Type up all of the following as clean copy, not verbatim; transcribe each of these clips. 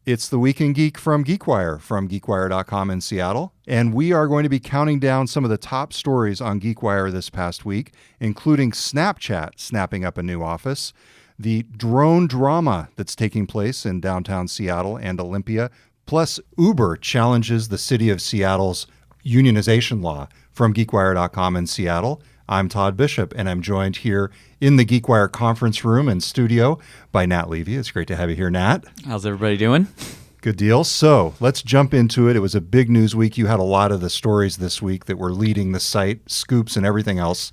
It's the Week in Geek from GeekWire, from GeekWire.com in Seattle. And we are going to be counting down some of the top stories on GeekWire this past week, including Snapchat snapping up a new office, the drone drama that's taking place in downtown Seattle and Olympia, plus Uber challenges the city of Seattle's unionization law. From GeekWire.com in Seattle, I'm Todd Bishop, and I'm joined here in the GeekWire conference room and studio by Nat Levy. It's great to have you here, Nat. How's everybody doing? Good deal. So let's jump into it. It was a big news week. You had a lot of the stories this week that were leading the site, scoops and everything else.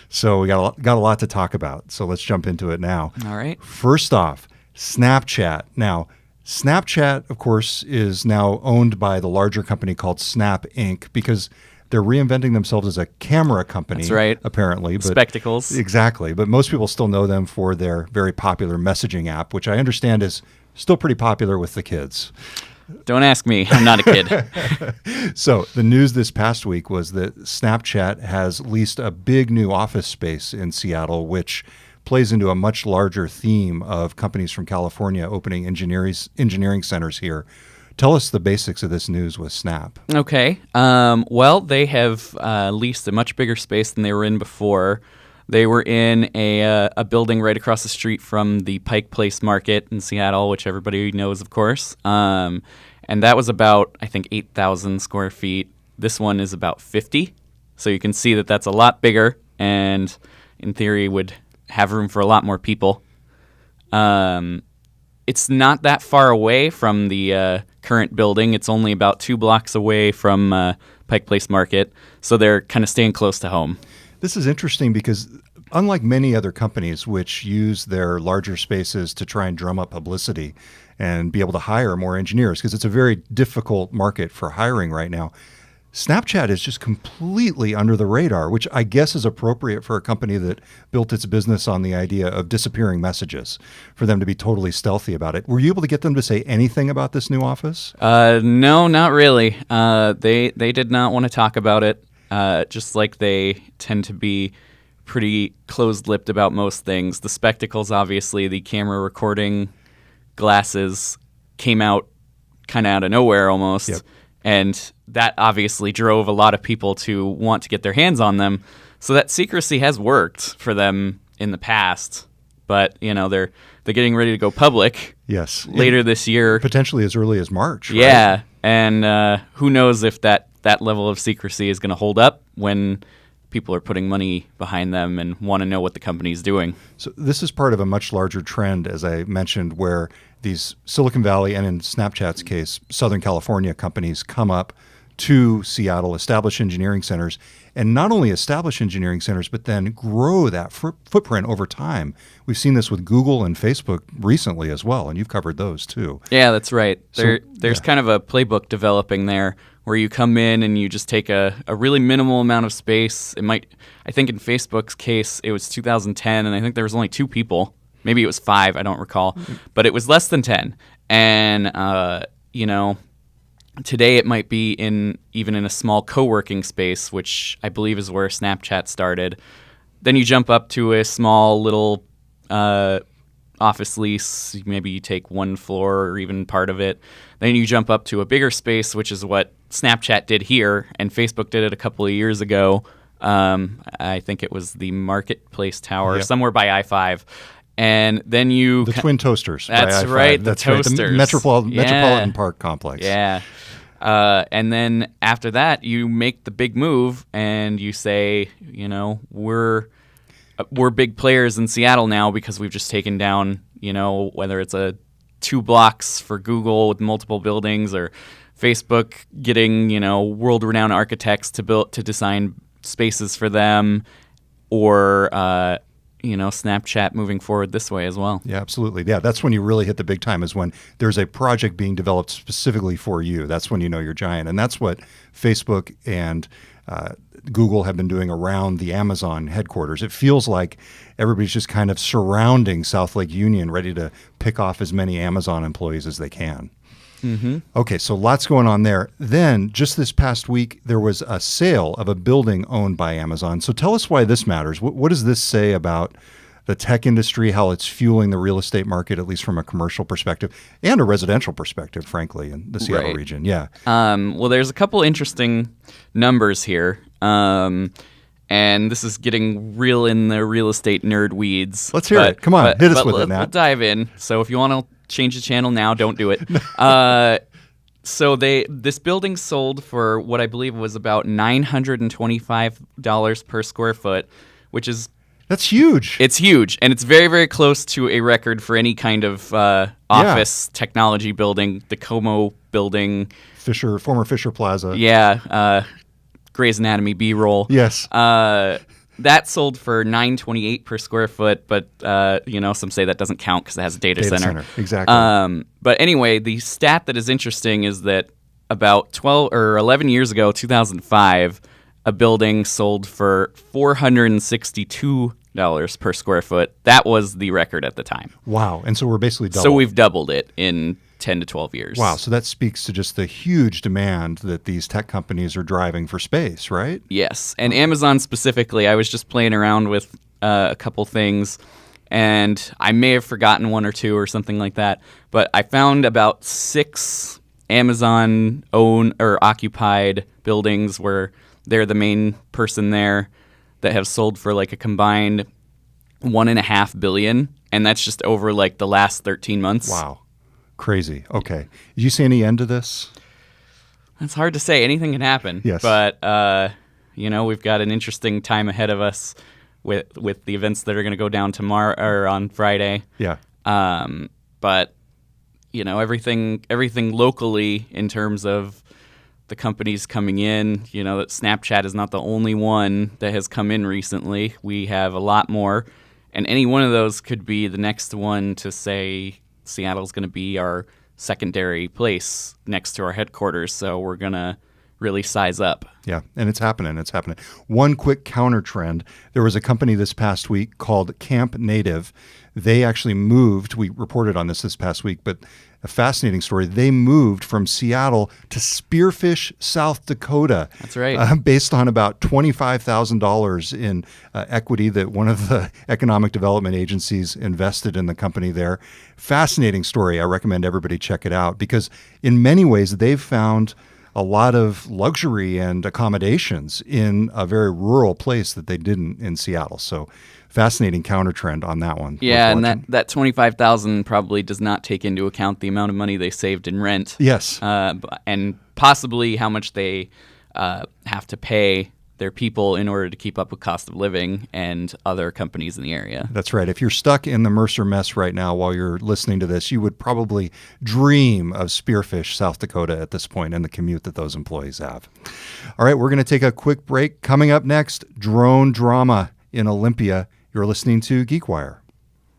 So we got a lot to talk about. So let's jump into it now. All right. First off, Snapchat. Now, Snapchat, of course, is now owned by the larger company called Snap Inc. because they're reinventing themselves as a camera company. That's right. Apparently. But spectacles. Exactly. But most people still know them for their very popular messaging app, which I understand is still pretty popular with the kids. Don't ask me. I'm not a kid. So the news this past week was that Snapchat has leased a big new office space in Seattle, which plays into a much larger theme of companies from California opening engineering centers here. Tell us the basics of this news with Snap. Okay. Well, they have leased a much bigger space than they were in before. They were in a building right across the street from the Pike Place Market in Seattle, which everybody knows, of course. And that was about, I think, 8,000 square feet. This one is about 50. So you can see that that's a lot bigger and, in theory, would have room for a lot more people. It's not that far away from the current building. It's only about 2 blocks away from Pike Place Market, so they're kind of staying close to home. This is interesting because unlike many other companies which use their larger spaces to try and drum up publicity and be able to hire more engineers, because it's a very difficult market for hiring right now, Snapchat is just completely under the radar, which I guess is appropriate for a company that built its business on the idea of disappearing messages, for them to be totally stealthy about it. Were you able to get them to say anything about this new office? No, not really. They did not want to talk about it, just like they tend to be pretty closed-lipped about most things. The spectacles, obviously, the camera recording glasses came out kind of out of nowhere almost. Yep. And that obviously drove a lot of people to want to get their hands on them. So that secrecy has worked for them in the past. But, you know, they're getting ready to go public. Yes. Later this year. Potentially as early as March. Yeah. Right? And who knows if that level of secrecy is going to hold up when people are putting money behind them and want to know what the company's doing. So this is part of a much larger trend, as I mentioned, where these Silicon Valley and, in Snapchat's case, Southern California companies come up to Seattle, establish engineering centers, and not only establish engineering centers, but then grow that footprint over time. We've seen this with Google and Facebook recently as well, and you've covered those too. Yeah, that's right. There's kind of a playbook developing there where you come in and you just take a really minimal amount of space. I think in Facebook's case, it was 2010, and I think there was only 2 people. Maybe it was 5, I don't recall. But it was less than 10. And, today it might be even in a small co-working space, which I believe is where Snapchat started. Then you jump up to a small little office lease. Maybe you take 1 floor or even part of it. Then you jump up to a bigger space, which is what Snapchat did here, and Facebook did it a couple of years ago. I think it was the Marketplace Tower, somewhere by I-5. And then the Twin Toasters. That's right, the Toasters. Right. The Metropolitan Park Complex. Yeah. And then after that, you make the big move and you say, we're big players in Seattle now because we've just taken down, whether it's 2 blocks for Google with multiple buildings, or Facebook getting, world-renowned architects to design spaces for them, or Snapchat moving forward this way as well. Yeah, absolutely. Yeah, that's when you really hit the big time, is when there's a project being developed specifically for you. That's when you know you're giant. And that's what Facebook and Google have been doing around the Amazon headquarters. It feels like everybody's just kind of surrounding South Lake Union, ready to pick off as many Amazon employees as they can. Mm-hmm. Okay, so lots going on there. Then, just this past week, there was a sale of a building owned by Amazon. So tell us why this matters. What does this say about the tech industry, how it's fueling the real estate market, at least from a commercial perspective and a residential perspective, frankly, in the Seattle Right. region. Yeah. Well, there's a couple interesting numbers here. And this is getting real in the real estate nerd weeds. Let's hear it. Come on, hit us with it, Nat. We'll dive in. So if you want to change the channel now, don't do it. So this building sold for what I believe was about $925 per square foot, which is That's huge. It's huge, and it's very, very close to a record for any kind of office technology building. The Como building, former Fisher Plaza. yeah, Grey's Anatomy B-roll. Yes. That sold for $928 per square foot, but some say that doesn't count because it has a data center. Exactly. But anyway, the stat that is interesting is that about 12 or 11 years ago, 2005, a building sold for $462 per square foot. That was the record at the time. Wow. And so we're basically double. So we've doubled it in 10 to 12 years. Wow. So that speaks to just the huge demand that these tech companies are driving for space, right? Yes. And Amazon specifically, I was just playing around with a couple things, and I may have forgotten one or two or something like that, but I found about 6 Amazon-owned or occupied buildings where they're the main person there that have sold for like a combined $1.5 billion, and that's just over like the last 13 months. Wow. Crazy. Okay. Did you see any end to this? It's hard to say. Anything can happen. Yes. But, we've got an interesting time ahead of us with the events that are going to go down tomorrow or on Friday. Yeah. But, everything locally in terms of the companies coming in, that Snapchat is not the only one that has come in recently. We have a lot more. And any one of those could be the next one to say Seattle's going to be our secondary place next to our headquarters. So we're going to really size up. Yeah, and it's happening. It's happening. One quick counter trend. There was a company this past week called Camp Native. They actually moved. We reported on this past week, but a fascinating story. They moved from Seattle to Spearfish, South Dakota. That's right. Based on about $25,000 in equity that one of the economic development agencies invested in the company there. Fascinating story. I recommend everybody check it out because in many ways they've found a lot of luxury and accommodations in a very rural place that they didn't in Seattle. So fascinating counter trend on that one. Yeah, and that $25,000 probably does not take into account the amount of money they saved in rent. Yes. And possibly how much they have to pay their people in order to keep up with cost of living and other companies in the area. That's right. If you're stuck in the Mercer mess right now while you're listening to this, you would probably dream of Spearfish, South Dakota at this point and the commute that those employees have. All right, we're going to take a quick break. Coming up next, drone drama in Olympia. You're listening to GeekWire.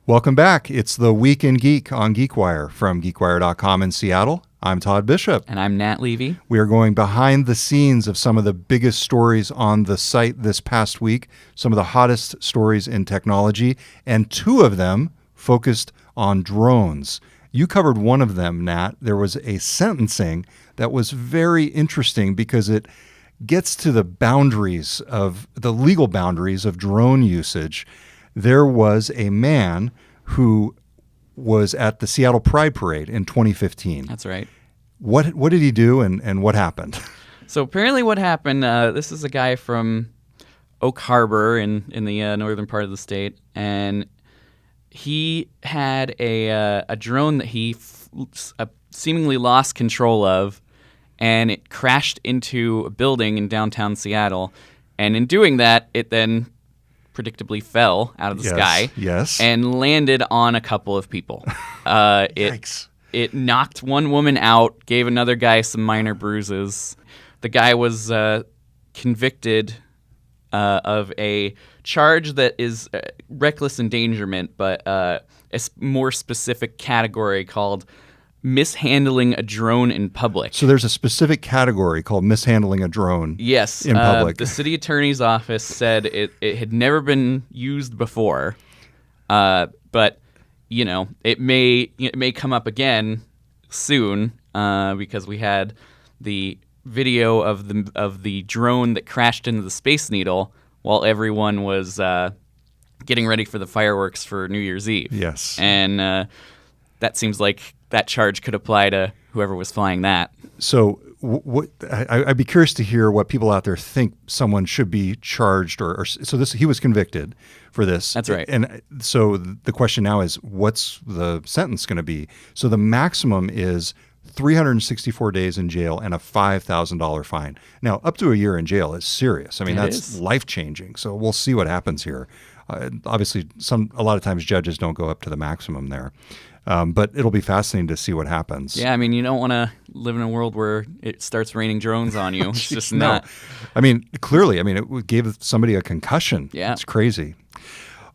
Welcome back. It's the Week in Geek on GeekWire from GeekWire.com in Seattle. I'm Todd Bishop. And I'm Nat Levy. We are going behind the scenes of some of the biggest stories on the site this past week, some of the hottest stories in technology, and 2 of them focused on drones. You covered one of them, Nat. There was a sentencing that was very interesting because it gets to the boundaries of the legal boundaries of drone usage. There was a man who was at the Seattle Pride Parade in 2015. That's right. What did he do and what happened? So apparently what happened, this is a guy from Oak Harbor in the northern part of the state, and he had a drone that he seemingly lost control of, and it crashed into a building in downtown Seattle. And in doing that, it then predictably fell out of the sky and landed on a couple of people. Yikes. It knocked one woman out, gave another guy some minor bruises. The guy was convicted of a charge that is reckless endangerment, but a more specific category called mishandling a drone in public. So there's a specific category called mishandling a drone in public. The city attorney's office said it had never been used before, but it may come up again soon because we had the video of the drone that crashed into the Space Needle while everyone was getting ready for the fireworks for New Year's Eve. Yes. And that seems like that charge could apply to whoever was flying that. So I'd be curious to hear what people out there think someone should be charged he was convicted for this. That's right. And so the question now is, what's the sentence going to be? So the maximum is 364 days in jail and a $5,000 fine. Now, up to a year in jail is serious. I mean, that's life-changing. So we'll see what happens here. Obviously, a lot of times judges don't go up to the maximum there. But it'll be fascinating to see what happens. Yeah, I mean, you don't want to live in a world where it starts raining drones on you. It's just not. No. I mean, clearly, it gave somebody a concussion. Yeah. It's crazy.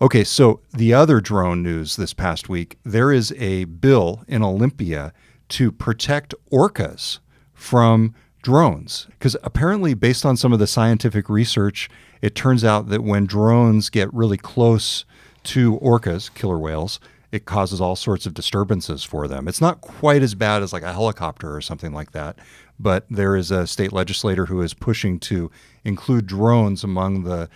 Okay, so the other drone news this past week, there is a bill in Olympia to protect orcas from drones. Because apparently, based on some of the scientific research, it turns out that when drones get really close to orcas, killer whales, it causes all sorts of disturbances for them. It's not quite as bad as like a helicopter or something like that, but there is a state legislator who is pushing to include drones among the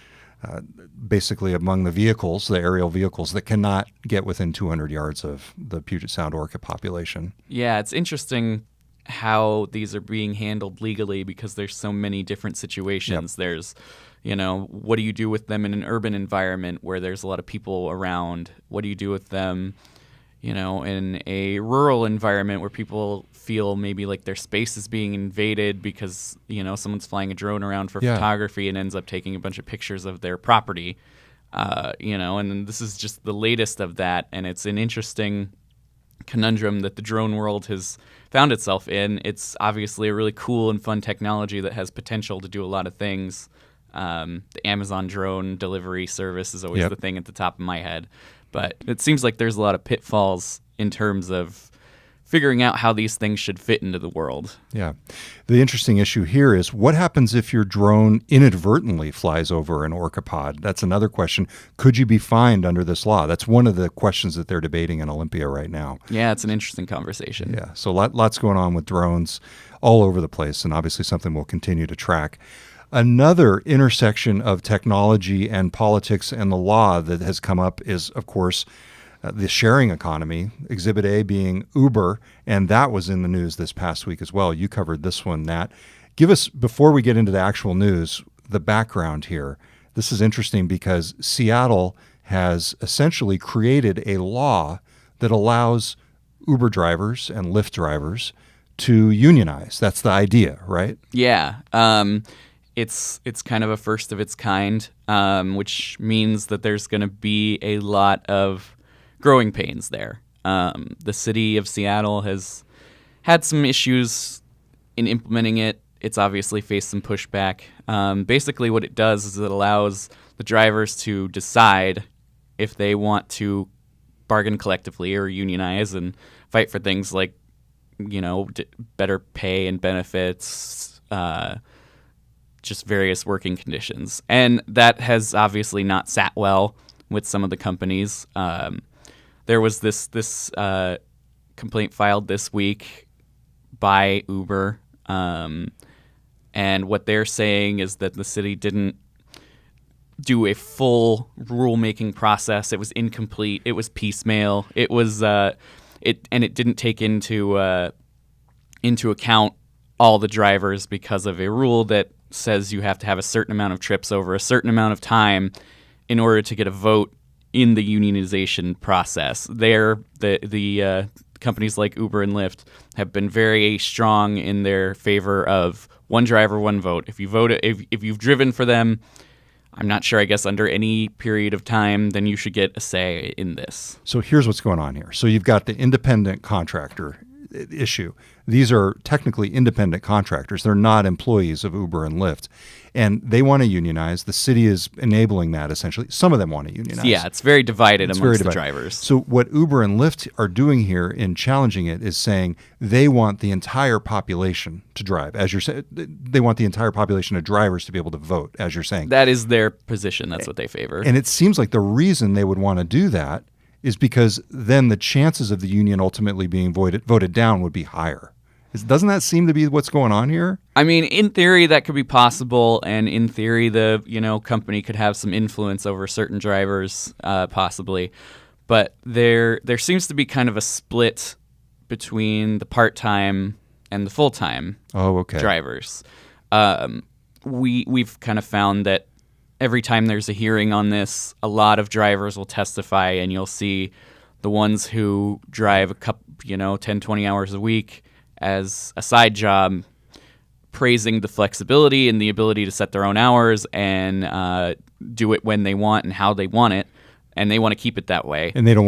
vehicles, the aerial vehicles that cannot get within 200 yards of the Puget Sound orca population. Yeah, it's interesting how these are being handled legally because there's so many different situations. Yep. There's, what do you do with them in an urban environment where there's a lot of people around? What do you do with them, in a rural environment where people feel maybe like their space is being invaded because, someone's flying a drone around for photography and ends up taking a bunch of pictures of their property, and this is just the latest of that. And it's an interesting conundrum that the drone world has found itself in. It's obviously a really cool and fun technology that has potential to do a lot of things. The Amazon drone delivery service is always the thing at the top of my head. But it seems like there's a lot of pitfalls in terms of figuring out how these things should fit into the world. Yeah. The interesting issue here is what happens if your drone inadvertently flies over an orca pod? That's another question. Could you be fined under this law? That's one of the questions that they're debating in Olympia right now. Yeah, it's an interesting conversation. Yeah. So lots going on with drones all over the place, and obviously something we'll continue to track. Another intersection of technology and politics and the law that has come up is, of course, the sharing economy, Exhibit A being Uber, and that was in the news this past week as well. You covered this one, Nat. Give us, before we get into the actual news, the background here. This is interesting because Seattle has essentially created a law that allows Uber drivers and Lyft drivers to unionize. That's the idea, right? Yeah. It's kind of a first of its kind, which means that there's going to be a lot of growing pains there. The city of Seattle has had some issues in implementing it. It's obviously faced some pushback. Basically what it does is it allows the drivers to decide if they want to bargain collectively or unionize and fight for things like, better pay and benefits, just various working conditions. And that has obviously not sat well with some of the companies. There was this complaint filed this week by Uber, and what they're saying is that the city didn't do a full rulemaking process. It was incomplete. It was piecemeal. It was it didn't take into account all the drivers because of a rule that says you have to have a certain amount of trips over a certain amount of time in order to get a vote in the unionization process. The companies like Uber and Lyft have been very strong in their favor of one driver, one vote. If you've driven for them, I'm not sure, I guess, under any period of time, then you should get a say in this. So here's what's going on here. So you've got the independent contractor issue. These are technically independent contractors. They're not employees of Uber and Lyft. And they want to unionize. The city is enabling that, essentially. Some of them want to unionize. Yeah, it's very divided amongst the drivers. So what Uber and Lyft are doing here in challenging it is saying they want the entire population to drive. As you're saying, they want the entire population of drivers to be able to vote, as you're saying. That is their position. That's what they favor. And it seems like the reason they would want to do that is because then the chances of the union ultimately being voted down would be higher. Doesn't that seem to be what's going on here? I mean, in theory, that could be possible, and in theory, the company could have some influence over certain drivers, possibly. But there seems to be kind of a split between the part-time and the full-time drivers. We've kind of found that every time there's a hearing on this, a lot of drivers will testify, and you'll see the ones who drive a couple, 10, 20 hours a week as a side job, praising the flexibility and the ability to set their own hours and do it when they want and how they want it, and they want to keep it that way. And they do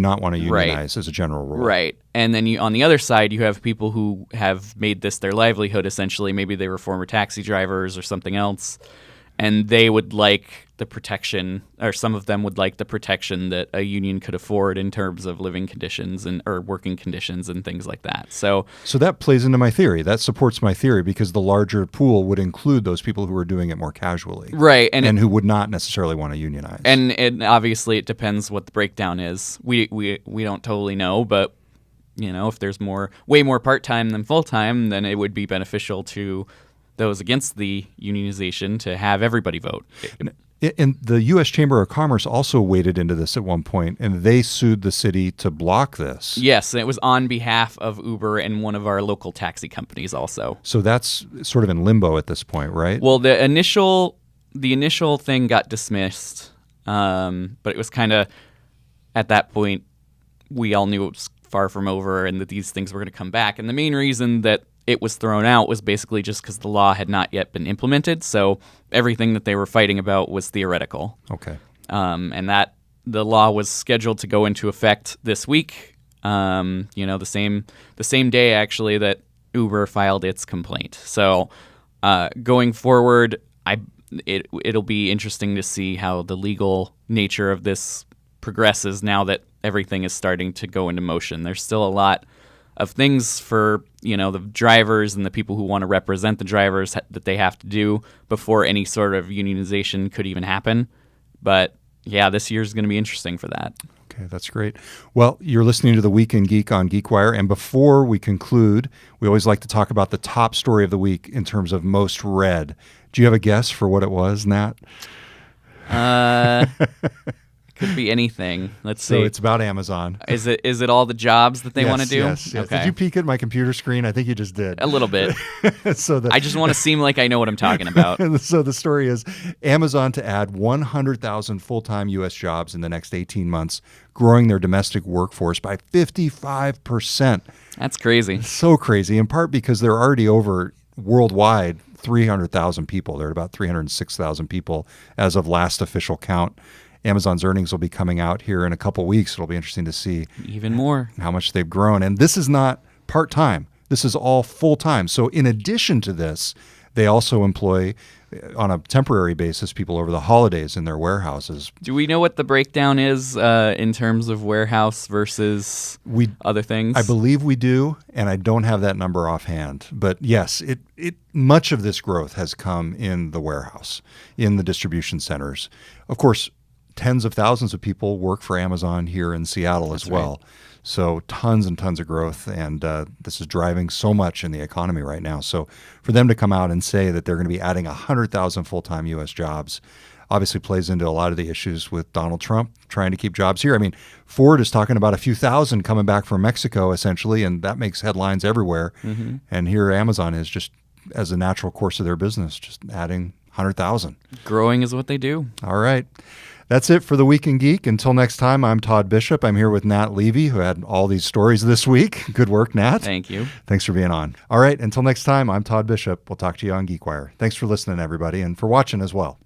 not want to unionize as a general rule. Right. And then on the other side, you have people who have made this their livelihood, essentially. Maybe they were former taxi drivers or something else, and they would like the protection, or some of them would like the protection that a union could afford in terms of living conditions or working conditions and things like that. So that plays into my theory. That supports my theory, because the larger pool would include those people who are doing it more casually. Right. And who would not necessarily want to unionize. And obviously it depends what the breakdown is. We don't totally know, but if there's way more part-time than full-time, then it would be beneficial to those against the unionization to have everybody vote. And the U.S. Chamber of Commerce also waded into this at one point, and they sued the city to block this. Yes, and it was on behalf of Uber and one of our local taxi companies also. So that's sort of in limbo at this point, right? Well, the initial thing got dismissed, but it was kind of, at that point, we all knew it was far from over and that these things were going to come back. And the main reason that it was thrown out was basically just because the law had not yet been implemented. So everything that they were fighting about was theoretical. Okay. And that the law was scheduled to go into effect this week. The same day actually that Uber filed its complaint. So going forward, it'll be interesting to see how the legal nature of this progresses now that everything is starting to go into motion. There's still a lot of things for the drivers and the people who want to represent the drivers that they have to do before any sort of unionization could even happen. But yeah, this year's going to be interesting for that. Okay, that's great. Well, you're listening to the Week in Geek on GeekWire, and before we conclude, we always like to talk about the top story of the week in terms of most read. Do you have a guess for what it was, Nat? Could be anything. Let's see. So it's about Amazon. Is it all the jobs that they want to do? Yes. Okay. Did you peek at my computer screen? I think you just did. A little bit. I just want to seem like I know what I'm talking about. So the story is Amazon to add 100,000 full-time U.S. jobs in the next 18 months, growing their domestic workforce by 55%. That's crazy. It's so crazy, in part because they're already over worldwide 300,000 people. They're at about 306,000 people as of last official count. Amazon's earnings will be coming out here in a couple weeks. It'll be interesting to see even more how much they've grown. And this is not part-time. This is all full-time. So in addition to this, they also employ on a temporary basis people over the holidays in their warehouses. Do we know what the breakdown is in terms of warehouse versus other things? I believe we do, and I don't have that number offhand. But yes, much of this growth has come in the warehouse, in the distribution centers. Of course, tens of thousands of people work for Amazon here in Seattle as well. Right. So tons and tons of growth, and this is driving so much in the economy right now. So for them to come out and say that they're going to be adding 100,000 full-time U.S. jobs obviously plays into a lot of the issues with Donald Trump trying to keep jobs here. I mean, Ford is talking about a few thousand coming back from Mexico, essentially, and that makes headlines everywhere. Mm-hmm. And here Amazon is just, as a natural course of their business, just adding 100,000. Growing is what they do. All right. That's it for the Week in Geek. Until next time, I'm Todd Bishop. I'm here with Nat Levy, who had all these stories this week. Good work, Nat. Thank you. Thanks for being on. All right, until next time, I'm Todd Bishop. We'll talk to you on GeekWire. Thanks for listening, everybody, and for watching as well.